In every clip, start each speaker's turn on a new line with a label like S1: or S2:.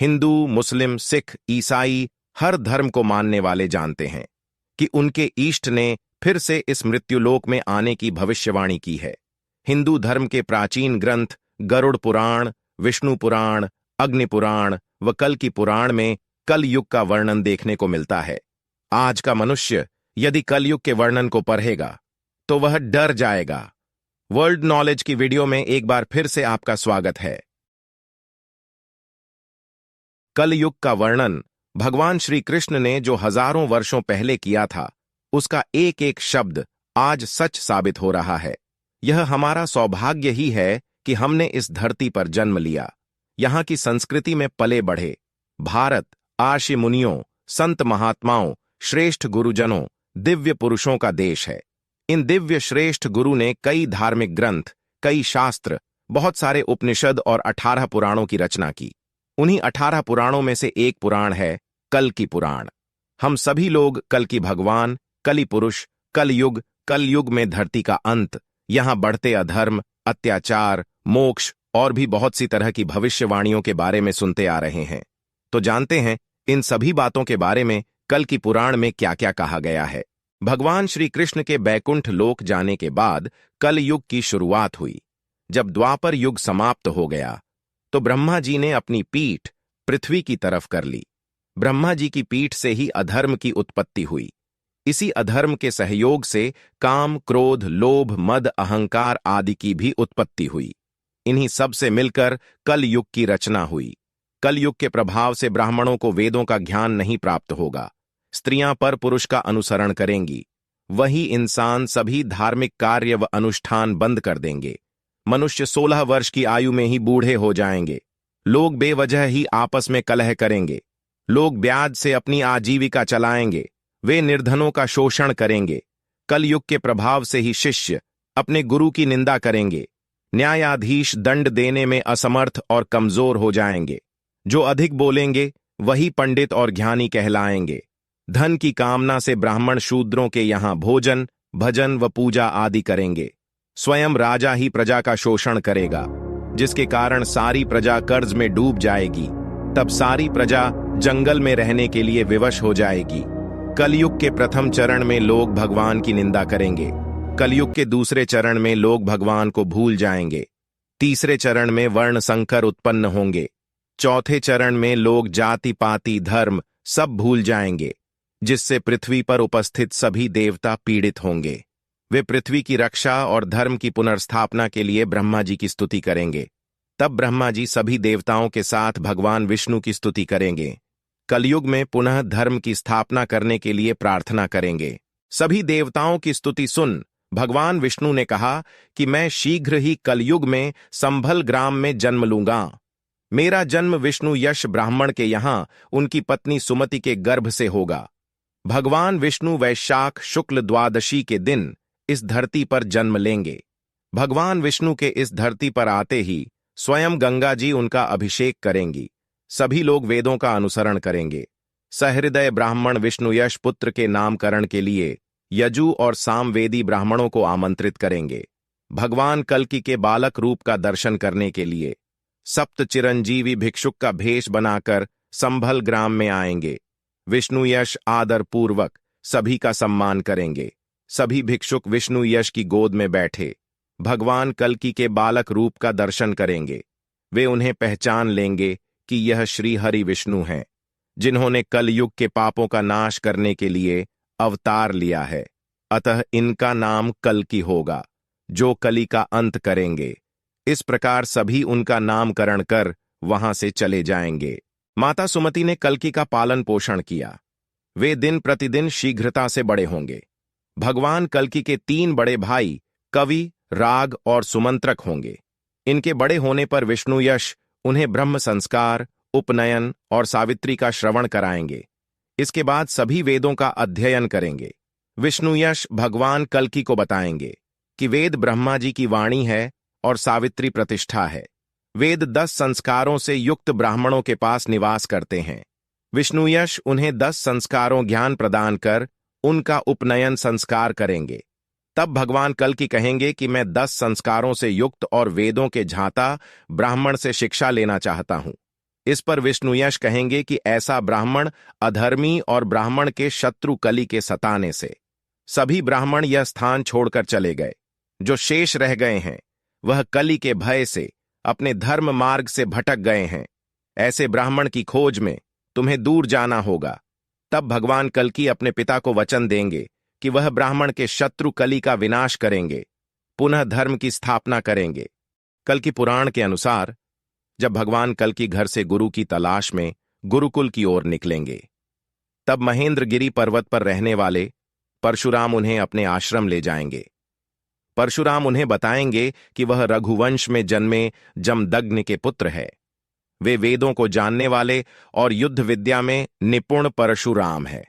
S1: हिंदू, मुस्लिम, सिख, ईसाई हर धर्म को मानने वाले जानते हैं कि उनके इष्ट ने फिर से इस मृत्युलोक में आने की भविष्यवाणी की है। हिंदू धर्म के प्राचीन ग्रंथ गरुड़ पुराण, विष्णु पुराण, अग्नि पुराण व कल की पुराण में कलयुग का वर्णन देखने को मिलता है। आज का मनुष्य यदि कलयुग के वर्णन को पढ़ेगा तो वह डर जाएगा। वर्ल्ड नॉलेज की वीडियो में एक बार फिर से आपका स्वागत है। कलयुग का वर्णन भगवान श्री कृष्ण ने जो हजारों वर्षों पहले किया था, उसका एक एक शब्द आज सच साबित हो रहा है। यह हमारा सौभाग्य ही है कि हमने इस धरती पर जन्म लिया, यहाँ की संस्कृति में पले बढ़े। भारत आर्षि मुनियों, संत महात्माओं, श्रेष्ठ गुरुजनों, दिव्य पुरुषों का देश है। इन दिव्य श्रेष्ठ गुरु ने कई धार्मिक ग्रंथ, कई शास्त्र, बहुत सारे उपनिषद और 18 पुराणों की रचना की। उन्हीं 18 पुराणों में से एक पुराण है कल की पुराण। हम सभी लोग कल की भगवान, कली पुरुष, कलयुग में धरती का अंत, यहाँ बढ़ते अधर्म, अत्याचार, मोक्ष और भी बहुत सी तरह की भविष्यवाणियों के बारे में सुनते आ रहे हैं। तो जानते हैं इन सभी बातों के बारे में कल की पुराण में क्या क्या कहा गया है। भगवान श्री कृष्ण के बैकुंठ लोक जाने के बाद कल युग की शुरुआत हुई। जब द्वापर युग समाप्त हो गया तो ब्रह्मा जी ने अपनी पीठ पृथ्वी की तरफ कर ली। ब्रह्मा जी की पीठ से ही अधर्म की उत्पत्ति हुई। इसी अधर्म के सहयोग से काम, क्रोध, लोभ, मद, अहंकार आदि की भी उत्पत्ति हुई। इन्हीं सब से मिलकर कल युग की रचना हुई। कल युग के प्रभाव से ब्राह्मणों को वेदों का ज्ञान नहीं प्राप्त होगा। स्त्रियां पर पुरुष का अनुसरण करेंगी। वही इंसान सभी धार्मिक कार्य व अनुष्ठान बंद कर देंगे। मनुष्य 16 वर्ष की आयु में ही बूढ़े हो जाएंगे। लोग बेवजह ही आपस में कलह करेंगे। लोग ब्याज से अपनी आजीविका चलाएंगे। वे निर्धनों का शोषण करेंगे। कलयुग के प्रभाव से ही शिष्य अपने गुरु की निंदा करेंगे। न्यायाधीश दंड देने में असमर्थ और कमजोर हो जाएंगे। जो अधिक बोलेंगे वही पंडित और ज्ञानी कहलाएंगे। धन की कामना से ब्राह्मण शूद्रों के यहाँ भोजन, भजन व पूजा आदि करेंगे। स्वयं राजा ही प्रजा का शोषण करेगा, जिसके कारण सारी प्रजा कर्ज में डूब जाएगी। तब सारी प्रजा जंगल में रहने के लिए विवश हो जाएगी। कलयुग के प्रथम चरण में लोग भगवान की निंदा करेंगे। कलयुग के दूसरे चरण में लोग भगवान को भूल जाएंगे। तीसरे चरण में वर्ण संकर उत्पन्न होंगे। चौथे चरण में लोग जाति पाति धर्म सब भूल जाएंगे, जिससे पृथ्वी पर उपस्थित सभी देवता पीड़ित होंगे। वे पृथ्वी की रक्षा और धर्म की पुनर्स्थापना के लिए ब्रह्मा जी की स्तुति करेंगे। तब ब्रह्मा जी सभी देवताओं के साथ भगवान विष्णु की स्तुति करेंगे। कलयुग में पुनः धर्म की स्थापना करने के लिए प्रार्थना करेंगे। सभी देवताओं की स्तुति सुन भगवान विष्णु ने कहा कि मैं शीघ्र ही कलयुग में संभल ग्राम में जन्म लूंगा। मेरा जन्म विष्णु यश ब्राह्मण के यहाँ उनकी पत्नी सुमति के गर्भ से होगा। भगवान विष्णु वैशाख शुक्ल द्वादशी के दिन इस धरती पर जन्म लेंगे। भगवान विष्णु के इस धरती पर आते ही स्वयं गंगा जी उनका अभिषेक करेंगी। सभी लोग वेदों का अनुसरण करेंगे। सहृदय ब्राह्मण विष्णु यश पुत्र के नामकरण के लिए यजु और सामवेदी ब्राह्मणों को आमंत्रित करेंगे। भगवान कल्कि के बालक रूप का दर्शन करने के लिए सप्त चिरंजीवी भिक्षुक का भेष बनाकर संभल ग्राम में आएंगे। विष्णु यश आदर पूर्वक सभी का सम्मान करेंगे। सभी भिक्षुक विष्णु यश की गोद में बैठे भगवान कल्कि के बालक रूप का दर्शन करेंगे। वे उन्हें पहचान लेंगे कि यह श्री हरि विष्णु हैं, जिन्होंने कलयुग के पापों का नाश करने के लिए अवतार लिया है। अतः इनका नाम कल्कि होगा, जो कली का अंत करेंगे। इस प्रकार सभी उनका नामकरण कर वहां से चले जाएंगे। माता सुमति ने कल्कि का पालन पोषण किया। वे दिन प्रतिदिन शीघ्रता से बड़े होंगे। भगवान कल्कि के 3 बड़े भाई कवि, राग और सुमंत्रक होंगे। इनके बड़े होने पर विष्णु यश उन्हें ब्रह्म संस्कार, उपनयन और सावित्री का श्रवण कराएंगे। इसके बाद सभी वेदों का अध्ययन करेंगे। विष्णु यश भगवान कल्कि को बताएंगे कि वेद ब्रह्मा जी की वाणी है और सावित्री प्रतिष्ठा है। वेद 10 संस्कारों से युक्त ब्राह्मणों के पास निवास करते हैं। विष्णु यश उन्हें 10 संस्कारों ज्ञान प्रदान कर उनका उपनयन संस्कार करेंगे। तब भगवान कल्कि कहेंगे कि मैं 10 संस्कारों से युक्त और वेदों के झाता ब्राह्मण से शिक्षा लेना चाहता हूं। इस पर विष्णुयश कहेंगे कि ऐसा ब्राह्मण अधर्मी और ब्राह्मण के शत्रु कली के सताने से सभी ब्राह्मण यह स्थान छोड़कर चले गए। जो शेष रह गए हैं वह कली के भय से अपने धर्म मार्ग से भटक गए हैं। ऐसे ब्राह्मण की खोज में तुम्हें दूर जाना होगा। तब भगवान कल्कि अपने पिता को वचन देंगे कि वह ब्राह्मण के शत्रु कली का विनाश करेंगे, पुनः धर्म की स्थापना करेंगे। कल्कि पुराण के अनुसार जब भगवान कल्कि घर से गुरु की तलाश में गुरुकुल की ओर निकलेंगे, तब महेंद्रगिरी पर्वत पर रहने वाले परशुराम उन्हें अपने आश्रम ले जाएंगे। परशुराम उन्हें बताएंगे कि वह रघुवंश में जन्मे जमदग्नि के पुत्र है। वे वेदों को जानने वाले और युद्ध विद्या में निपुण परशुराम है।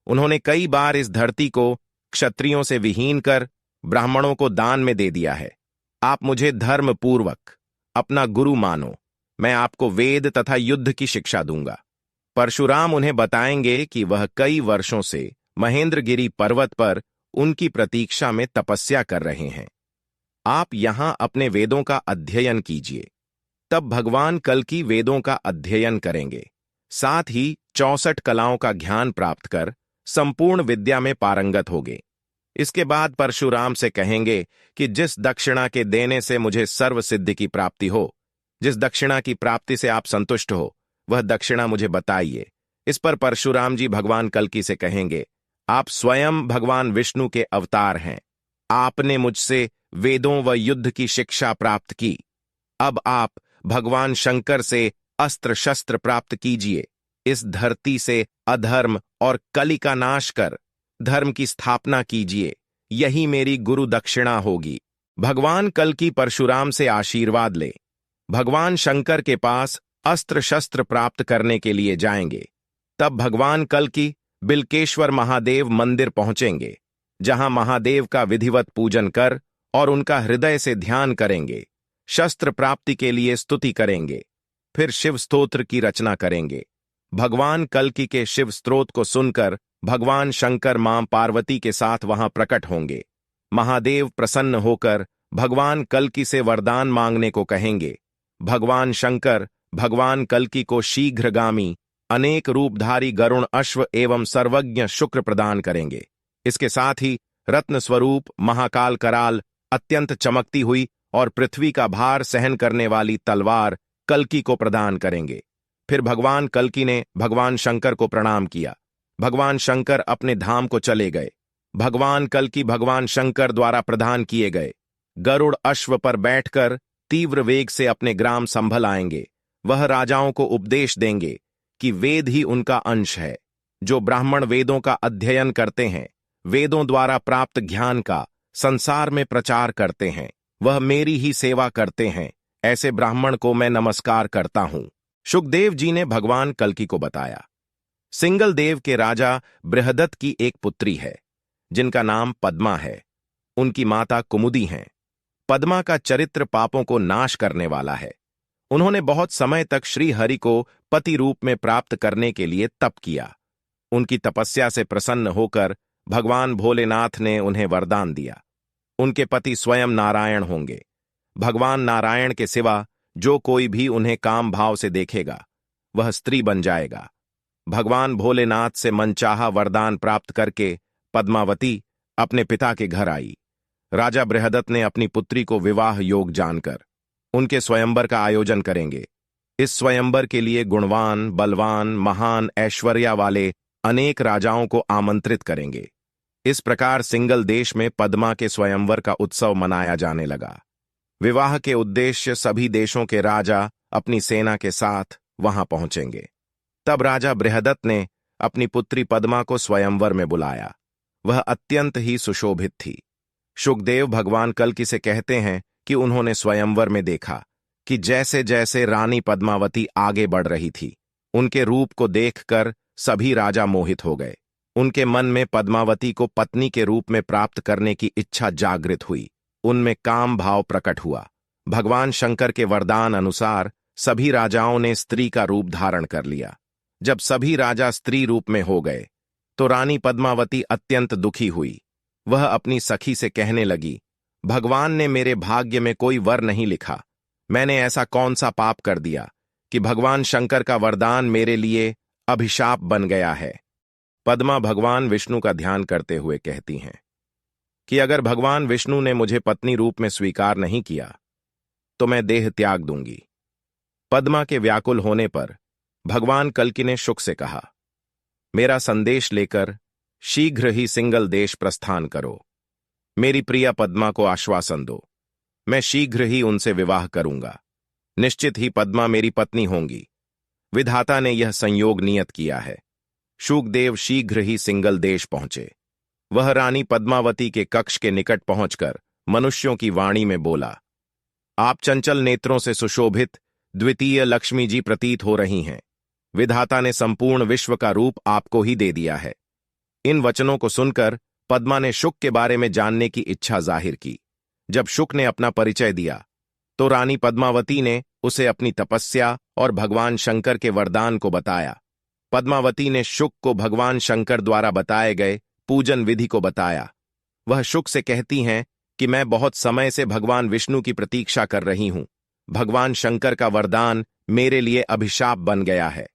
S1: उन्होंने कई बार इस धरती को क्षत्रियों से विहीन कर ब्राह्मणों को दान में दे दिया है। आप मुझे धर्मपूर्वक अपना गुरु मानो, मैं आपको वेद तथा युद्ध की शिक्षा दूंगा। परशुराम उन्हें बताएंगे कि वह कई वर्षों से महेंद्रगिरी पर्वत पर उनकी प्रतीक्षा में तपस्या कर रहे हैं। आप यहां अपने वेदों का अध्ययन कीजिए। तब भगवान कल्कि वेदों का अध्ययन करेंगे, साथ ही 64 कलाओं का ज्ञान प्राप्त कर संपूर्ण विद्या में पारंगत होंगे। इसके बाद परशुराम से कहेंगे कि जिस दक्षिणा के देने से मुझे सर्व सिद्धि की प्राप्ति हो, जिस दक्षिणा की प्राप्ति से आप संतुष्ट हो, वह दक्षिणा मुझे बताइए। इस पर परशुराम जी भगवान कल्कि से कहेंगे, आप स्वयं भगवान विष्णु के अवतार हैं। आपने मुझसे वेदों व युद्ध की शिक्षा प्राप्त की। अब आप भगवान शंकर से अस्त्र शस्त्र प्राप्त कीजिए। इस धरती से अधर्म और कली का नाश कर धर्म की स्थापना कीजिए। यही मेरी गुरु दक्षिणा होगी। भगवान कल्कि परशुराम से आशीर्वाद ले भगवान शंकर के पास अस्त्र शस्त्र प्राप्त करने के लिए जाएंगे। तब भगवान कल्कि बिल्केश्वर महादेव मंदिर पहुंचेंगे, जहां महादेव का विधिवत पूजन कर और उनका हृदय से ध्यान करेंगे। शस्त्र प्राप्ति के लिए स्तुति करेंगे, फिर शिव स्तोत्र की रचना करेंगे। भगवान कल्कि के शिव स्तोत्र को सुनकर भगवान शंकर मां पार्वती के साथ वहां प्रकट होंगे। महादेव प्रसन्न होकर भगवान कल्कि से वरदान मांगने को कहेंगे। भगवान शंकर भगवान कल्कि को शीघ्रगामी अनेक रूपधारी गरुण अश्व एवं सर्वज्ञ शुक्र प्रदान करेंगे। इसके साथ ही रत्न स्वरूप महाकाल कराल, अत्यंत चमकती हुई और पृथ्वी का भार सहन करने वाली तलवार कल्कि को प्रदान करेंगे। फिर भगवान कल्कि ने भगवान शंकर को प्रणाम किया। भगवान शंकर अपने धाम को चले गए। भगवान कल्कि भगवान शंकर द्वारा प्रदान किए गए गरुड़ अश्व पर बैठकर तीव्र वेग से अपने ग्राम संभल आएंगे। वह राजाओं को उपदेश देंगे कि वेद ही उनका अंश है। जो ब्राह्मण वेदों का अध्ययन करते हैं, वेदों द्वारा प्राप्त ज्ञान का संसार में प्रचार करते हैं, वह मेरी ही सेवा करते हैं। ऐसे ब्राह्मण को मैं नमस्कार करता हूं। शुकदेव जी ने भगवान कल्कि को बताया, सिंगल देव के राजा बृहदत्त की एक पुत्री है जिनका नाम पद्मा है। उनकी माता कुमुदी हैं। पद्मा का चरित्र पापों को नाश करने वाला है। उन्होंने बहुत समय तक श्री हरि को पति रूप में प्राप्त करने के लिए तप किया। उनकी तपस्या से प्रसन्न होकर भगवान भोलेनाथ ने उन्हें वरदान दिया। उनके पति स्वयं नारायण होंगे। भगवान नारायण के सिवा जो कोई भी उन्हें काम भाव से देखेगा वह स्त्री बन जाएगा। भगवान भोलेनाथ से मनचाहा वरदान प्राप्त करके पद्मावती अपने पिता के घर आई। राजा बृहदत्त ने अपनी पुत्री को विवाह योग जानकर उनके स्वयंवर का आयोजन करेंगे। इस स्वयंवर के लिए गुणवान, बलवान, महान ऐश्वर्या वाले अनेक राजाओं को आमंत्रित करेंगे। इस प्रकार सिंगल देश में पद्मा के स्वयंवर का उत्सव मनाया जाने लगा। विवाह के उद्देश्य सभी देशों के राजा अपनी सेना के साथ वहां पहुंचेंगे। तब राजा बृहदत्त ने अपनी पुत्री पद्मा को स्वयंवर में बुलाया। वह अत्यंत ही सुशोभित थी। शुकदेव भगवान कल्कि से कहते हैं कि उन्होंने स्वयंवर में देखा कि जैसे जैसे रानी पद्मावती आगे बढ़ रही थी, उनके रूप को देखकर सभी राजा मोहित हो गए। उनके मन में पद्मावती को पत्नी के रूप में प्राप्त करने की इच्छा जागृत हुई। उनमें काम भाव प्रकट हुआ। भगवान शंकर के वरदान अनुसार सभी राजाओं ने स्त्री का रूप धारण कर लिया। जब सभी राजा स्त्री रूप में हो गए तो रानी पद्मावती अत्यंत दुखी हुई। वह अपनी सखी से कहने लगी, भगवान ने मेरे भाग्य में कोई वर नहीं लिखा। मैंने ऐसा कौन सा पाप कर दिया कि भगवान शंकर का वरदान मेरे लिए अभिशाप बन गया है। पद्मा भगवान विष्णु का ध्यान करते हुए कहती हैं कि अगर भगवान विष्णु ने मुझे पत्नी रूप में स्वीकार नहीं किया तो मैं देह त्याग दूंगी। पद्मा के व्याकुल होने पर भगवान कल्कि ने शुक से कहा, मेरा संदेश लेकर शीघ्र ही सिंगल देश प्रस्थान करो। मेरी प्रिया पद्मा को आश्वासन दो, मैं शीघ्र ही उनसे विवाह करूंगा। निश्चित ही पद्मा मेरी पत्नी होंगी। विधाता ने यह संयोग नियत किया है। शुकदेव शीघ्र ही सिंगल देश पहुंचे। वह रानी पद्मावती के कक्ष के निकट पहुंचकर मनुष्यों की वाणी में बोला, आप चंचल नेत्रों से सुशोभित द्वितीय लक्ष्मी जी प्रतीत हो रही हैं। विधाता ने संपूर्ण विश्व का रूप आपको ही दे दिया है। इन वचनों को सुनकर पद्मा ने शुक के बारे में जानने की इच्छा जाहिर की। जब शुक ने अपना परिचय दिया तो रानी पद्मावती ने उसे अपनी तपस्या और भगवान शंकर के वरदान को बताया। पद्मावती ने शुक को भगवान शंकर द्वारा बताए गए पूजन विधि को बताया। वह शुक से कहती हैं कि मैं बहुत समय से भगवान विष्णु की प्रतीक्षा कर रही हूं। भगवान शंकर का वरदान मेरे लिए अभिशाप बन गया है।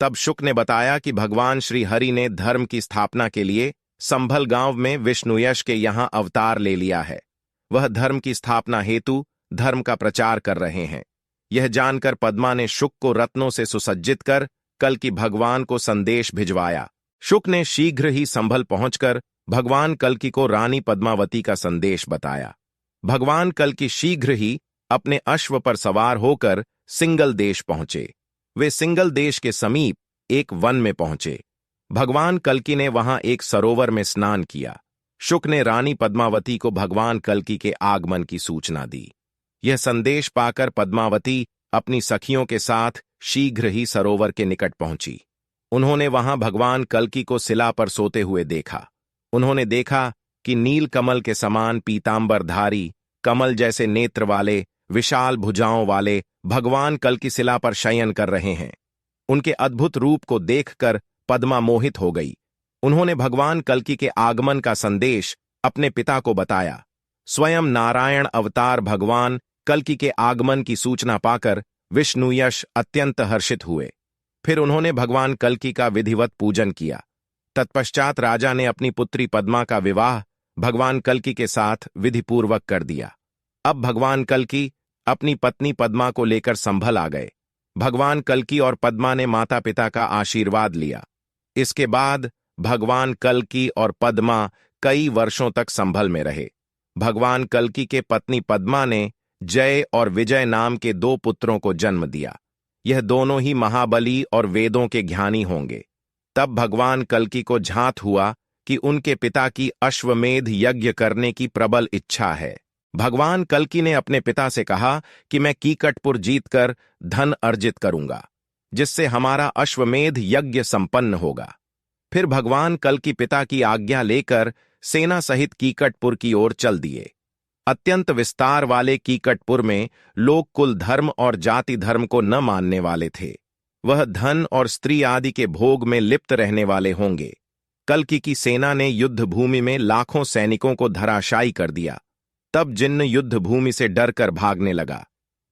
S1: तब शुक ने बताया कि भगवान श्री हरि ने धर्म की स्थापना के लिए संभल गांव में विष्णुयश के यहां अवतार ले लिया है। वह धर्म की स्थापना हेतु धर्म का प्रचार कर रहे हैं। यह जानकर पद्मा ने शुक को रत्नों से सुसज्जित कर कल्कि भगवान को संदेश भिजवाया। शुक ने शीघ्र ही संभल पहुंचकर भगवान कल्कि को रानी पद्मावती का संदेश बताया। भगवान कल्कि शीघ्र ही अपने अश्व पर सवार होकर सिंगल देश पहुंचे। वे सिंगल देश के समीप एक वन में पहुंचे। भगवान कल्कि ने वहां एक सरोवर में स्नान किया। शुक ने रानी पद्मावती को भगवान कल्कि के आगमन की सूचना दी। यह संदेश पाकर पद्मावती अपनी सखियों के साथ शीघ्र ही सरोवर के निकट पहुंची। उन्होंने वहां भगवान कल्कि को शिला पर सोते हुए देखा। उन्होंने देखा कि नील कमल के समान पीतांबरधारी, कमल जैसे नेत्र वाले, विशाल भुजाओं वाले भगवान कल्कि शिला पर शयन कर रहे हैं। उनके अद्भुत रूप को देखकर पद्मा मोहित हो गई। उन्होंने भगवान कल्कि के आगमन का संदेश अपने पिता को बताया। स्वयं नारायण अवतार भगवान कल्कि के आगमन की सूचना पाकर विष्णुयश अत्यंत हर्षित हुए। फिर उन्होंने भगवान कल्कि का विधिवत पूजन किया। तत्पश्चात राजा ने अपनी पुत्री पद्मा का विवाह भगवान कल्कि के साथ विधिपूर्वक कर दिया। अब भगवान कल्कि अपनी पत्नी पद्मा को लेकर संभल आ गए। भगवान कल्कि और पद्मा ने माता पिता का आशीर्वाद लिया। इसके बाद भगवान कल्कि और पद्मा कई वर्षों तक संभल में रहे। भगवान कल्कि के पत्नी पद्मा ने जय और विजय नाम के 2 पुत्रों को जन्म दिया। यह दोनों ही महाबली और वेदों के ज्ञानी होंगे। तब भगवान कल्कि को झांत हुआ कि उनके पिता की अश्वमेध यज्ञ करने की प्रबल इच्छा है। भगवान कल्कि ने अपने पिता से कहा कि मैं कीकटपुर जीतकर धन अर्जित करूंगा, जिससे हमारा अश्वमेध यज्ञ संपन्न होगा। फिर भगवान कल्कि पिता की आज्ञा लेकर सेना सहित कीकटपुर की ओर चल दिए। अत्यंत विस्तार वाले कीकटपुर में लोग कुल धर्म और जाति धर्म को न मानने वाले थे। वह धन और स्त्री आदि के भोग में लिप्त रहने वाले होंगे। कल्कि की सेना ने युद्ध भूमि में लाखों सैनिकों को धराशायी कर दिया। तब जिन्न युद्ध भूमि से डरकर भागने लगा।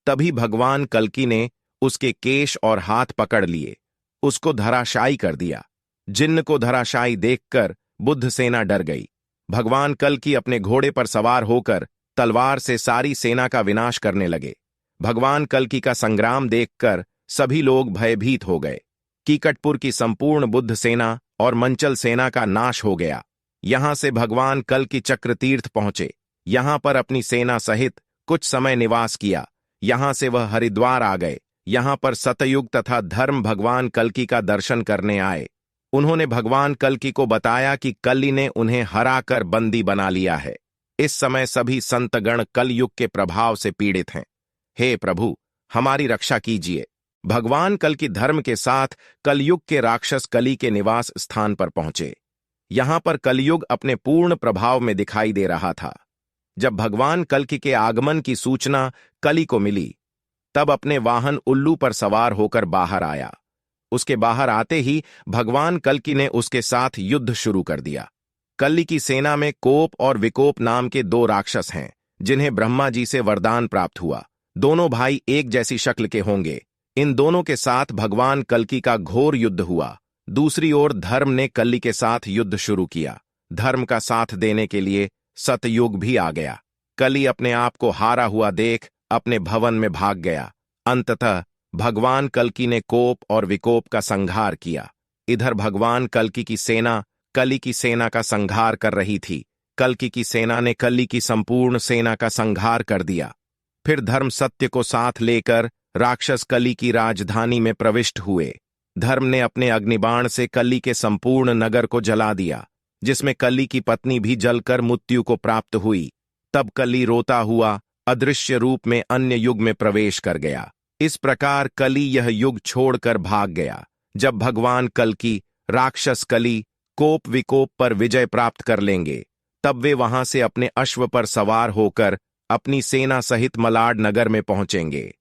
S1: तभी भगवान कल्कि ने उसके केश और हाथ पकड़ लिए, उसको धराशायी कर दिया। जिन्न को धराशायी देखकर बुद्ध सेना डर गई। भगवान कल्कि अपने घोड़े पर सवार होकर तलवार से सारी सेना का विनाश करने लगे। भगवान कल्कि का संग्राम देखकर सभी लोग भयभीत हो गए। कीकटपुर की संपूर्ण बुद्ध सेना और मंचल सेना का नाश हो गया। यहां से भगवान कल्कि चक्रतीर्थ पहुंचे। यहां पर अपनी सेना सहित कुछ समय निवास किया। यहां से वह हरिद्वार आ गए। यहां पर सतयुग तथा धर्म भगवान कल्कि का दर्शन करने आए। उन्होंने भगवान कल्कि को बताया कि कल्कि ने उन्हें हराकर बंदी बना लिया है। इस समय सभी संतगण कलयुग के प्रभाव से पीड़ित हैं। हे प्रभु, हमारी रक्षा कीजिए। भगवान कल्कि धर्म के साथ कलयुग के राक्षस कली के निवास स्थान पर पहुंचे। यहां पर कलयुग अपने पूर्ण प्रभाव में दिखाई दे रहा था। जब भगवान कल्कि के आगमन की सूचना कली को मिली, तब अपने वाहन उल्लू पर सवार होकर बाहर आया। उसके बाहर आते ही भगवान कल्कि ने उसके साथ युद्ध शुरू कर दिया। कल्कि की सेना में कोप और विकोप नाम के 2 राक्षस हैं, जिन्हें ब्रह्मा जी से वरदान प्राप्त हुआ। दोनों भाई एक जैसी शक्ल के होंगे। इन दोनों के साथ भगवान कल्कि का घोर युद्ध हुआ। दूसरी ओर धर्म ने कल्कि के साथ युद्ध शुरू किया। धर्म का साथ देने के लिए सतयुग भी आ गया। कली अपने आप को हारा हुआ देख अपने भवन में भाग गया। अंततः भगवान कल्कि ने कोप और विकोप का संहार किया। इधर भगवान कल्कि की सेना कली की सेना का संहार कर रही थी। कल्कि की सेना ने कली की संपूर्ण सेना का संहार कर दिया। फिर धर्म सत्य को साथ लेकर राक्षस कली की राजधानी में प्रविष्ट हुए। धर्म ने अपने अग्निबाण से कली के संपूर्ण नगर को जला दिया, जिसमें कली की पत्नी भी जलकर मृत्यु को प्राप्त हुई। तब कली रोता हुआ अदृश्य रूप में अन्य युग में प्रवेश कर गया। इस प्रकार कली यह युग छोड़कर भाग गया। जब भगवान कल्कि राक्षस कली कोप विकोप पर विजय प्राप्त कर लेंगे, तब वे वहां से अपने अश्व पर सवार होकर अपनी सेना सहित मलाड नगर में पहुंचेंगे।